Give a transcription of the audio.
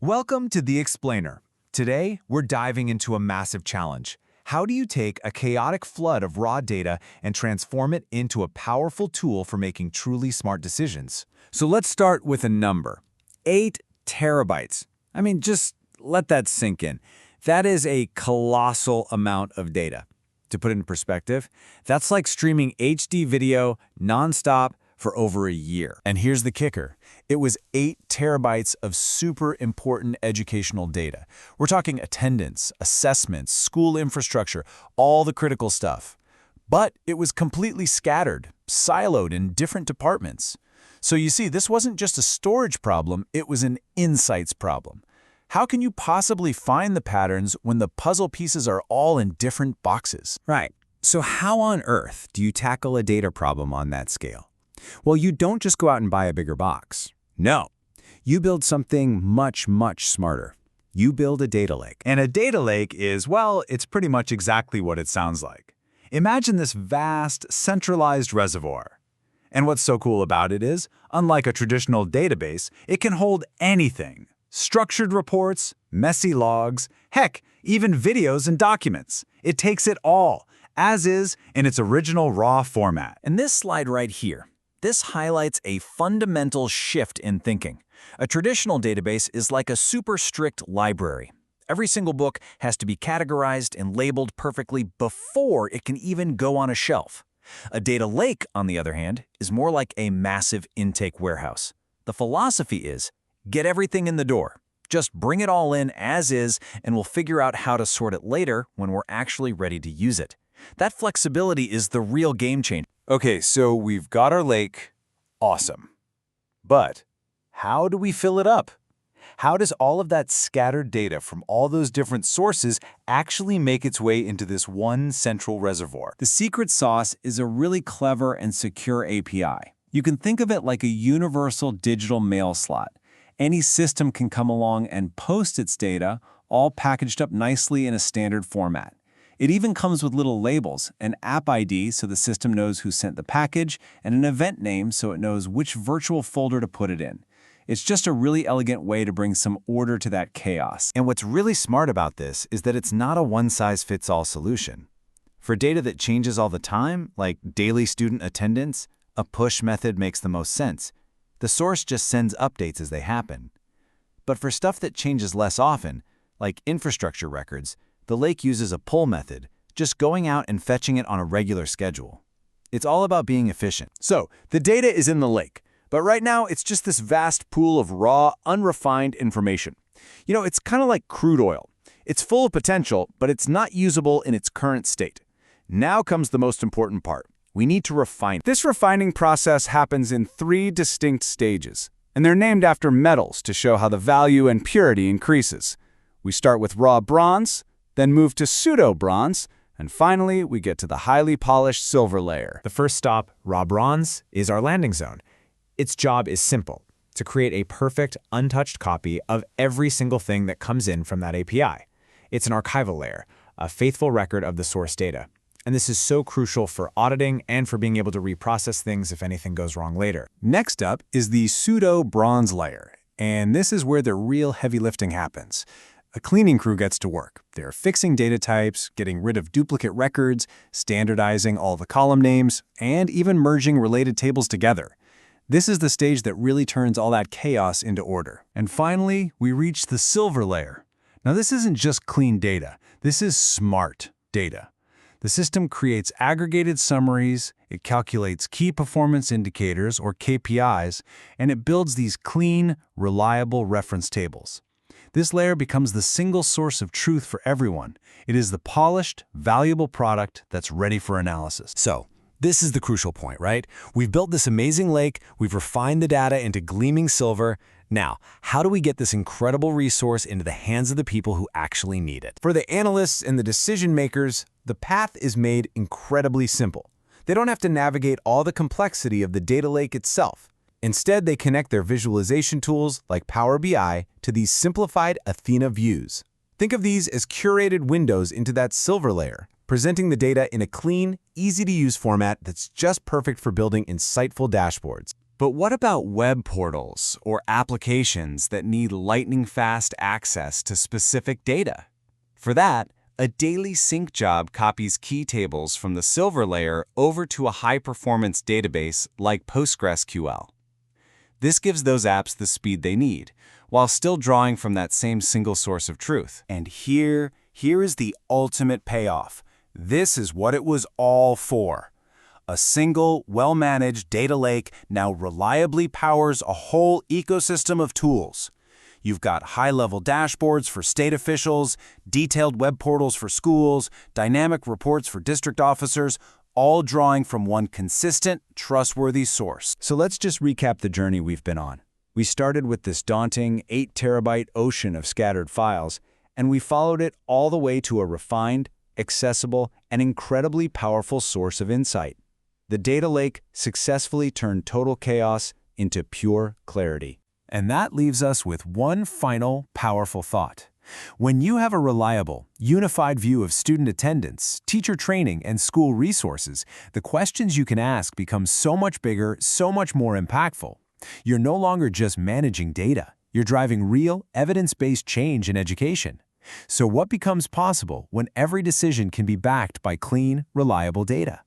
Welcome to The Explainer. Today, we're diving into a massive challenge. How do you take a chaotic flood of raw data and transform it into a powerful tool for making truly smart decisions? So let's start with a number. 8 terabytes. Just let that sink in. That is a colossal amount of data. To put it in perspective, that's like streaming HD video nonstop for over a year. And here's the kicker. It was 8 terabytes of super important educational data. We're talking attendance, assessments, school infrastructure, all the critical stuff. But it was completely scattered, siloed in different departments. So you see, this wasn't just a storage problem, it was an insights problem. How can you possibly find the patterns when the puzzle pieces are all in different boxes? Right. So how on earth do you tackle a data problem on that scale? Well, you don't just go out and buy a bigger box. No. You build something much, much smarter. You build a data lake. And a data lake is, well, it's pretty much exactly what it sounds like. Imagine this vast, centralized reservoir. And what's so cool about it is, unlike a traditional database, it can hold anything. Structured reports, messy logs, heck, even videos and documents. It takes it all, as is, in its original raw format. And this slide right here, this highlights a fundamental shift in thinking. A traditional database is like a super strict library. Every single book has to be categorized and labeled perfectly before it can even go on a shelf. A data lake, on the other hand, is more like a massive intake warehouse. The philosophy is, get everything in the door. Just bring it all in as is, and we'll figure out how to sort it later when we're actually ready to use it. That flexibility is the real game changer. Okay, so we've got our lake. Awesome. But how do we fill it up? How does all of that scattered data from all those different sources actually make its way into this one central reservoir? The secret sauce is a really clever and secure API. You can think of it like a universal digital mail slot. Any system can come along and post its data, all packaged up nicely in a standard format. It even comes with little labels, an app ID so the system knows who sent the package, and an event name so it knows which virtual folder to put it in. It's just a really elegant way to bring some order to that chaos. And what's really smart about this is that it's not a one-size-fits-all solution. For data that changes all the time, like daily student attendance, a push method makes the most sense. The source just sends updates as they happen. But for stuff that changes less often, like infrastructure records, the lake uses a pull method, just going out and fetching it on a regular schedule. It's all about being efficient. So, the data is in the lake, but right now it's just this vast pool of raw, unrefined information. It's kind of like crude oil. It's full of potential, but it's not usable in its current state. Now comes the most important part. We need to refine it. This refining process happens in 3 distinct stages, and they're named after metals to show how the value and purity increases. We start with raw bronze, then move to pseudo-bronze, and finally, we get to the highly polished silver layer. The first stop, raw bronze, is our landing zone. Its job is simple, to create a perfect, untouched copy of every single thing that comes in from that API. It's an archival layer, a faithful record of the source data. And this is so crucial for auditing and for being able to reprocess things if anything goes wrong later. Next up is the pseudo-bronze layer, and this is where the real heavy lifting happens. A cleaning crew gets to work. They're fixing data types, getting rid of duplicate records, standardizing all the column names, and even merging related tables together. This is the stage that really turns all that chaos into order. And finally, we reach the silver layer. Now, this isn't just clean data. This is smart data. The system creates aggregated summaries, it calculates key performance indicators, or KPIs, and it builds these clean, reliable reference tables. This layer becomes the single source of truth for everyone. It is the polished, valuable product that's ready for analysis. So, this is the crucial point, right? We've built this amazing lake, we've refined the data into gleaming silver. Now, how do we get this incredible resource into the hands of the people who actually need it? For the analysts and the decision makers, the path is made incredibly simple. They don't have to navigate all the complexity of the data lake itself. Instead, they connect their visualization tools, like Power BI, to these simplified Athena views. Think of these as curated windows into that silver layer, presenting the data in a clean, easy-to-use format that's just perfect for building insightful dashboards. But what about web portals or applications that need lightning-fast access to specific data? For that, a daily sync job copies key tables from the silver layer over to a high-performance database like PostgreSQL. This gives those apps the speed they need, while still drawing from that same single source of truth. And here is the ultimate payoff. This is what it was all for. A single, well-managed data lake now reliably powers a whole ecosystem of tools. You've got high-level dashboards for state officials, detailed web portals for schools, dynamic reports for district officers, all drawing from one consistent, trustworthy source. So let's just recap the journey we've been on. We started with this daunting 8-terabyte ocean of scattered files, and we followed it all the way to a refined, accessible, and incredibly powerful source of insight. The data lake successfully turned total chaos into pure clarity. And that leaves us with one final, powerful thought. When you have a reliable, unified view of student attendance, teacher training, and school resources, the questions you can ask become so much bigger, so much more impactful. You're no longer just managing data. You're driving real, evidence-based change in education. So what becomes possible when every decision can be backed by clean, reliable data?